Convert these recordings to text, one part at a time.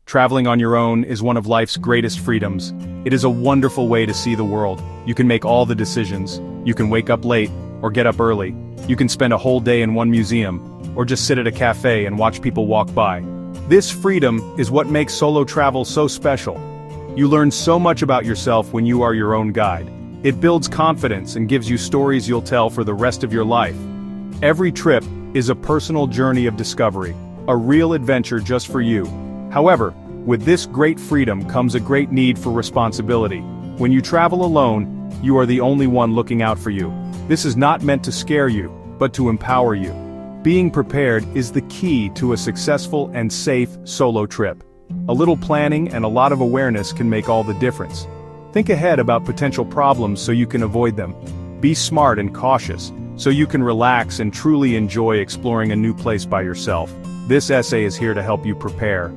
Traveling on your own is one of life's greatest freedoms. It is a wonderful way to see the world. You can make all the decisions. You can wake up late, or get up early. You can spend a whole day in one museum, or just sit at a cafe and watch people walk by. This freedom is what makes solo travel so special. You learn so much about yourself when you are your own guide. It builds confidence and gives you stories you'll tell for the rest of your life. Every trip is a personal journey of discovery, a real adventure just for you. However, with this great freedom comes a great need for responsibility. When you travel alone, you are the only one looking out for you. This is not meant to scare you, but to empower you. Being prepared is the key to a successful and safe solo trip. A little planning and a lot of awareness can make all the difference. Think ahead about potential problems so you can avoid them. Be smart and cautious, so you can relax and truly enjoy exploring a new place by yourself. This essay is here to help you prepare.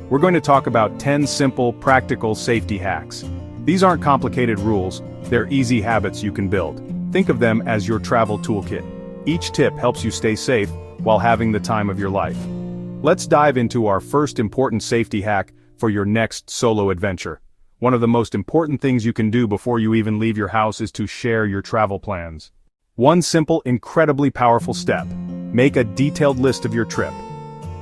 We're going to talk about 10 simple, practical safety hacks. These aren't complicated rules, they're easy habits you can build. Think of them as your travel toolkit. Each tip helps you stay safe while having the time of your life. Let's dive into our first important safety hack for your next solo adventure. One of the most important things you can do before you even leave your house is to share your travel plans. One simple, incredibly powerful step. Make a detailed list of your trip.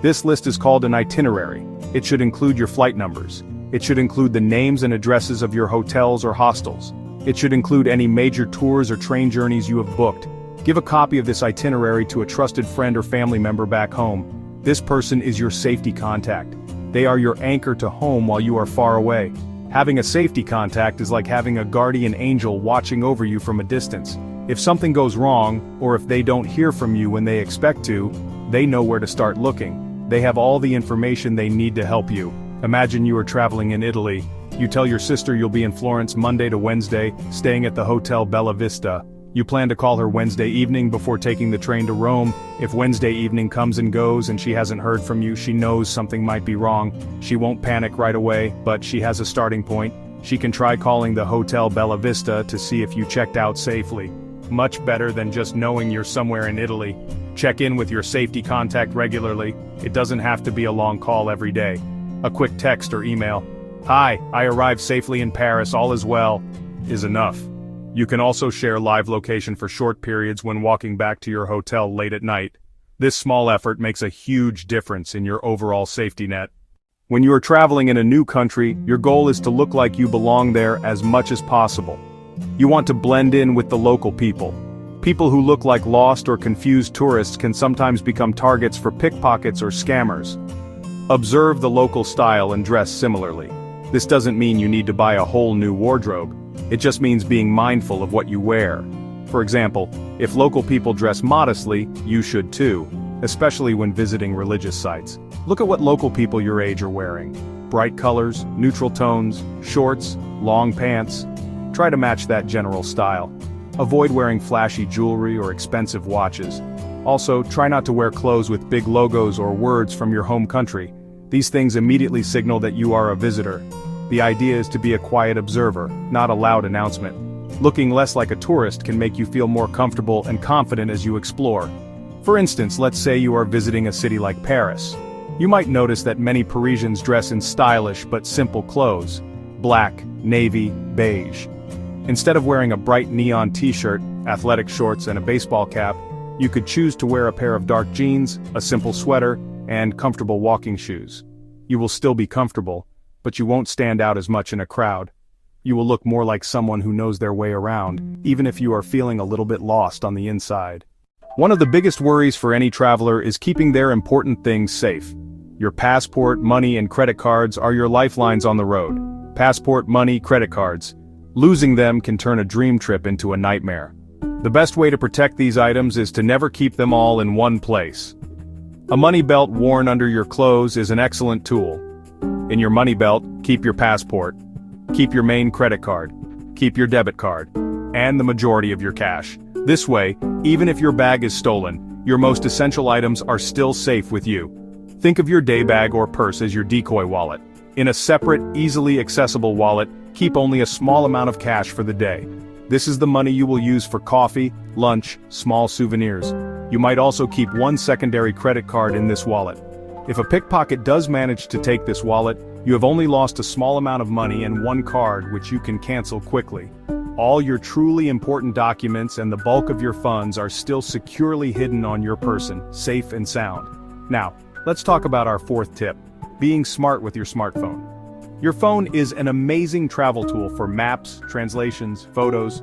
This list is called an itinerary. It should include your flight numbers. It should include the names and addresses of your hotels or hostels. It should include any major tours or train journeys you have booked. Give a copy of this itinerary to a trusted friend or family member back home. This person is your safety contact. They are your anchor to home while you are far away. Having a safety contact is like having a guardian angel watching over you from a distance. If something goes wrong, or if they don't hear from you when they expect to, they know where to start looking. They have all the information they need to help you. Imagine you are traveling in Italy. You tell your sister you'll be in Florence Monday to Wednesday, staying at the Hotel Bella Vista. You plan to call her Wednesday evening before taking the train to Rome. If Wednesday evening comes and goes and she hasn't heard from you, she knows something might be wrong. She won't panic right away, but she has a starting point. She can try calling the Hotel Bella Vista to see if you checked out safely. Much better than just knowing you're somewhere in Italy. Check in with your safety contact regularly. It doesn't have to be a long call every day. A quick text or email, "Hi, I arrived safely in Paris, all is well," is enough. You can also share live location for short periods when walking back to your hotel late at night. This small effort makes a huge difference in your overall safety net. When you are traveling in a new country, your goal is to look like you belong there as much as possible. You want to blend in with the local people. People who look like lost or confused tourists can sometimes become targets for pickpockets or scammers. Observe the local style and dress similarly. This doesn't mean you need to buy a whole new wardrobe. It just means being mindful of what you wear. For example, if local people dress modestly, you should too, especially when visiting religious sites. Look at what local people your age are wearing. Bright colors, neutral tones, shorts, long pants. Try to match that general style. Avoid wearing flashy jewelry or expensive watches. Also, try not to wear clothes with big logos or words from your home country. These things immediately signal that you are a visitor. The idea is to be a quiet observer, not a loud announcement. Looking less like a tourist can make you feel more comfortable and confident as you explore. For instance, let's say you are visiting a city like Paris. You might notice that many Parisians dress in stylish but simple clothes: black, navy, beige. Instead of wearing a bright neon t-shirt, athletic shorts, and a baseball cap, you could choose to wear a pair of dark jeans, a simple sweater, and comfortable walking shoes. You will still be comfortable, but you won't stand out as much in a crowd. You will look more like someone who knows their way around, even if you are feeling a little bit lost on the inside. One of the biggest worries for any traveler is keeping their important things safe. Your passport, money, and credit cards are your lifelines on the road. Passport, money, credit cards. Losing them can turn a dream trip into a nightmare. The best way to protect these items is to never keep them all in one place. A money belt worn under your clothes is an excellent tool. In your money belt, keep your passport. Keep your main credit card. Keep your debit card. And the majority of your cash. This way, even if your bag is stolen, your most essential items are still safe with you. Think of your day bag or purse as your decoy wallet. In a separate, easily accessible wallet, keep only a small amount of cash for the day. This is the money you will use for coffee, lunch, small souvenirs. You might also keep one secondary credit card in this wallet. If a pickpocket does manage to take this wallet, you have only lost a small amount of money and one card which you can cancel quickly. All your truly important documents and the bulk of your funds are still securely hidden on your person, safe and sound. Now, let's talk about our fourth tip: being smart with your smartphone. Your phone is an amazing travel tool for maps, translations, photos,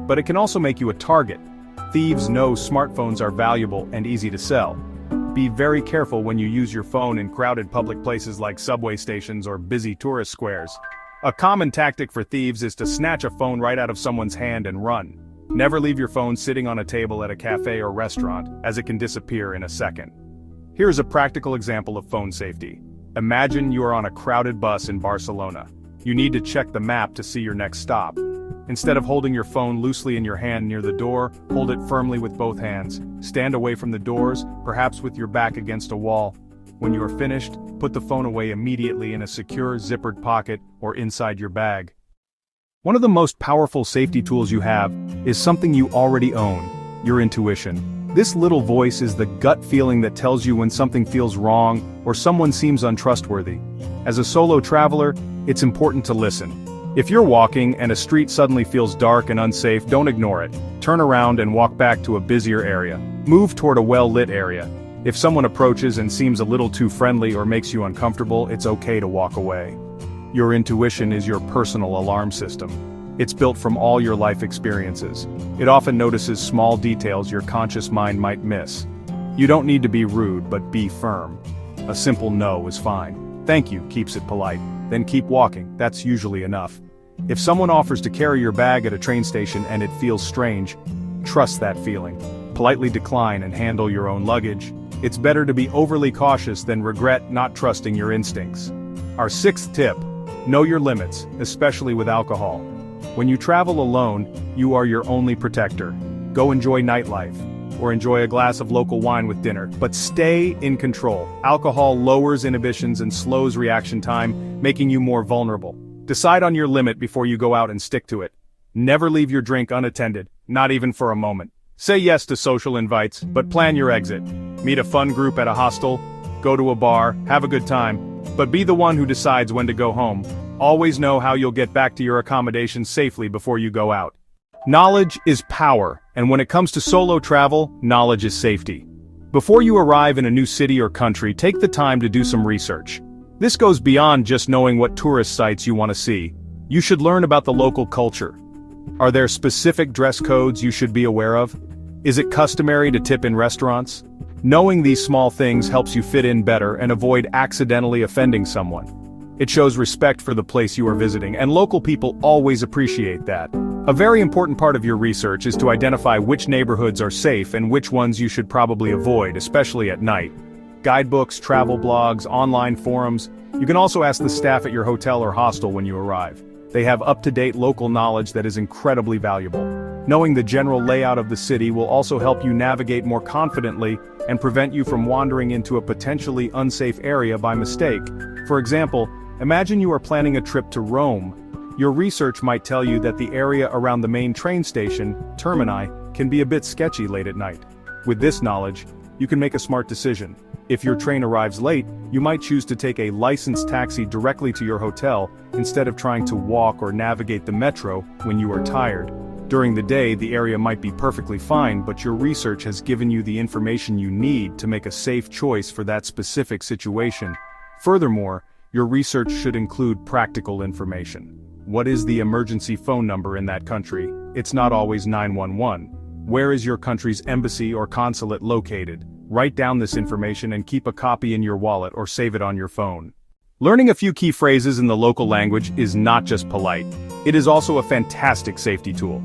but it can also make you a target. Thieves know smartphones are valuable and easy to sell. Be very careful when you use your phone in crowded public places like subway stations or busy tourist squares. A common tactic for thieves is to snatch a phone right out of someone's hand and run. Never leave your phone sitting on a table at a cafe or restaurant, as it can disappear in a second. Here's a practical example of phone safety. Imagine you are on a crowded bus in Barcelona. You need to check the map to see your next stop. Instead of holding your phone loosely in your hand near the door, hold it firmly with both hands. Stand away from the doors, perhaps with your back against a wall. When you are finished, put the phone away immediately in a secure zippered pocket or inside your bag. One of the most powerful safety tools you have is something you already own: your intuition. This little voice is the gut feeling that tells you when something feels wrong or someone seems untrustworthy. As a solo traveler, it's important to listen. If you're walking and a street suddenly feels dark and unsafe, don't ignore it. Turn around and walk back to a busier area. Move toward a well-lit area. If someone approaches and seems a little too friendly or makes you uncomfortable, it's okay to walk away. Your intuition is your personal alarm system. It's built from all your life experiences. It often notices small details your conscious mind might miss. You don't need to be rude, but be firm. A simple no is fine. Thank you keeps it polite. Then keep walking, that's usually enough. If someone offers to carry your bag at a train station and it feels strange, trust that feeling. Politely decline and handle your own luggage. It's better to be overly cautious than regret not trusting your instincts. Our sixth tip: know your limits, especially with alcohol. When you travel alone, you are your only protector. Go enjoy nightlife, or enjoy a glass of local wine with dinner, but stay in control. Alcohol lowers inhibitions and slows reaction time, making you more vulnerable. Decide on your limit before you go out and stick to it. Never leave your drink unattended, not even for a moment. Say yes to social invites, but plan your exit. Meet a fun group at a hostel, go to a bar, have a good time, but be the one who decides when to go home. Always know how you'll get back to your accommodation safely before you go out. Knowledge is power, and when it comes to solo travel, knowledge is safety. Before you arrive in a new city or country, take the time to do some research. This goes beyond just knowing what tourist sites you want to see. You should learn about the local culture. Are there specific dress codes you should be aware of? Is it customary to tip in restaurants? Knowing these small things helps you fit in better and avoid accidentally offending someone. It shows respect for the place you are visiting, and local people always appreciate that. A very important part of your research is to identify which neighborhoods are safe and which ones you should probably avoid, especially at night. Guidebooks, travel blogs, online forums. You can also ask the staff at your hotel or hostel when you arrive. They have up-to-date local knowledge that is incredibly valuable. Knowing the general layout of the city will also help you navigate more confidently and prevent you from wandering into a potentially unsafe area by mistake. For example, imagine you are planning a trip to Rome. Your research might tell you that the area around the main train station, termini, can be a bit sketchy late at night. With this knowledge, you can make a smart decision. If your train arrives late, you might choose to take a licensed taxi directly to your hotel, instead of trying to walk or navigate the metro when you are tired. During the day, the area might be perfectly fine, but your research has given you the information you need to make a safe choice for that specific situation. Furthermore, your research should include practical information. What is the emergency phone number in that country? It's not always 911. Where is your country's embassy or consulate located? Write down this information and keep a copy in your wallet or save it on your phone. Learning a few key phrases in the local language is not just polite. It is also a fantastic safety tool.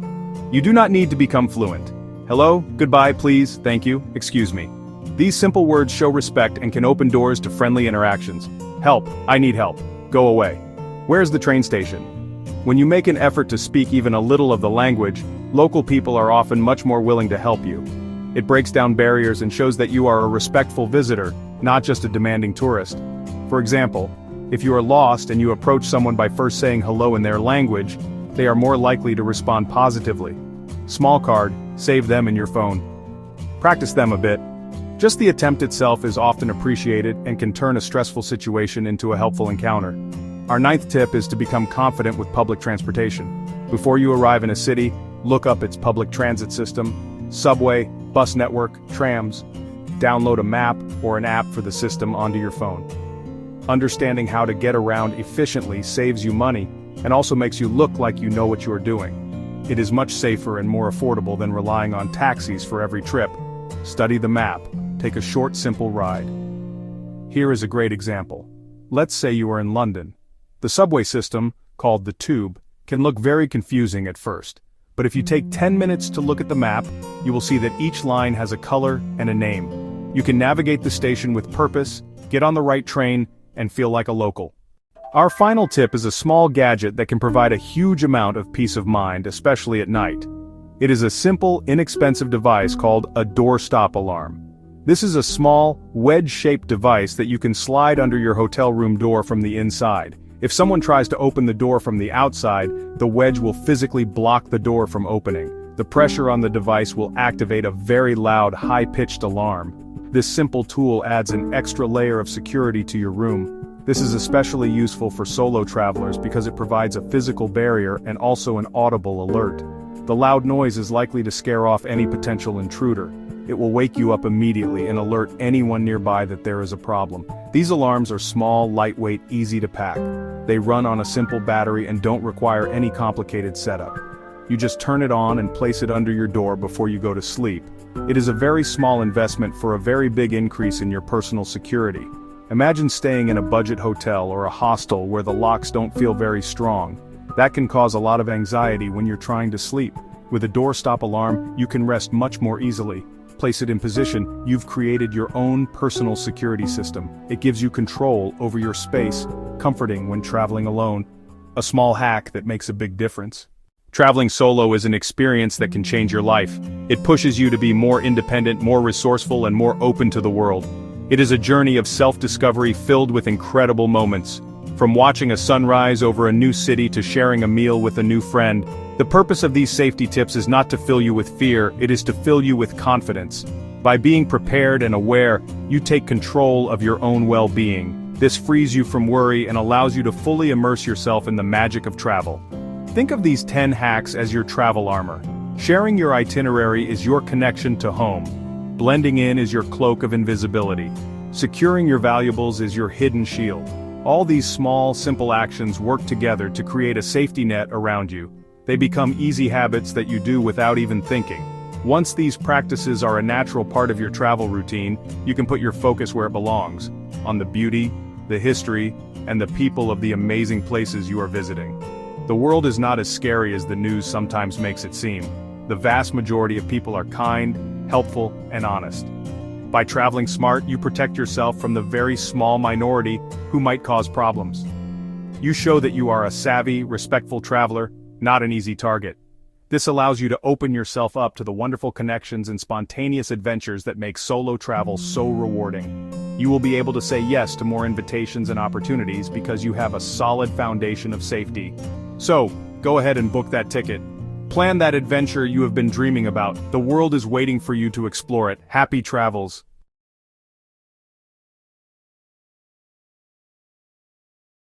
You do not need to become fluent. Hello, goodbye, please, thank you, excuse me. These simple words show respect and can open doors to friendly interactions. Help, I need help. Go away. Where's the train station? When you make an effort to speak even a little of the language, local people are often much more willing to help you. It breaks down barriers and shows that you are a respectful visitor, not just a demanding tourist. For example, if you are lost and you approach someone by first saying hello in their language, they are more likely to respond positively. Small card, save them in your phone. Practice them a bit. Just the attempt itself is often appreciated and can turn a stressful situation into a helpful encounter. Our ninth tip is to become confident with public transportation. Before you arrive in a city, look up its public transit system, subway, bus network, trams. Download a map or an app for the system onto your phone. Understanding how to get around efficiently saves you money and also makes you look like you know what you are doing. It is much safer and more affordable than relying on taxis for every trip. Study the map. Take a short, simple ride. Here is a great example. Let's say you are in London. The subway system, called the Tube, can look very confusing at first. But if you take 10 minutes to look at the map, you will see that each line has a color and a name. You can navigate the station with purpose, get on the right train, and feel like a local. Our final tip is a small gadget that can provide a huge amount of peace of mind, especially at night. It is a simple, inexpensive device called a doorstop alarm. This is a small, wedge-shaped device that you can slide under your hotel room door from the inside. If someone tries to open the door from the outside, the wedge will physically block the door from opening. The pressure on the device will activate a very loud, high-pitched alarm. This simple tool adds an extra layer of security to your room. This is especially useful for solo travelers because it provides a physical barrier and also an audible alert. The loud noise is likely to scare off any potential intruder. It will wake you up immediately and alert anyone nearby that there is a problem. These alarms are small, lightweight, easy to pack. They run on a simple battery and don't require any complicated setup. You just turn it on and place it under your door before you go to sleep. It is a very small investment for a very big increase in your personal security. Imagine staying in a budget hotel or a hostel where the locks don't feel very strong. That can cause a lot of anxiety when you're trying to sleep. With a doorstop alarm, you can rest much more easily. Place it in position, you've created your own personal security system. It gives you control over your space, comforting when traveling alone. A small hack that makes a big difference. Traveling solo is an experience that can change your life. It pushes you to be more independent, more resourceful, and more open to the world. It is a journey of self-discovery filled with incredible moments. From watching a sunrise over a new city to sharing a meal with a new friend, the purpose of these safety tips is not to fill you with fear, it is to fill you with confidence. By being prepared and aware, you take control of your own well-being. This frees you from worry and allows you to fully immerse yourself in the magic of travel. Think of these 10 hacks as your travel armor. Sharing your itinerary is your connection to home. Blending in is your cloak of invisibility. Securing your valuables is your hidden shield. All these small, simple actions work together to create a safety net around you. They become easy habits that you do without even thinking. Once these practices are a natural part of your travel routine, you can put your focus where it belongs, on the beauty, the history, and the people of the amazing places you are visiting. The world is not as scary as the news sometimes makes it seem. The vast majority of people are kind, helpful, and honest. By traveling smart, you protect yourself from the very small minority who might cause problems. You show that you are a savvy, respectful traveler, not an easy target. This allows you to open yourself up to the wonderful connections and spontaneous adventures that make solo travel so rewarding. You will be able to say yes to more invitations and opportunities because you have a solid foundation of safety. So, go ahead and book that ticket. Plan that adventure you have been dreaming about. The world is waiting for you to explore it. Happy travels.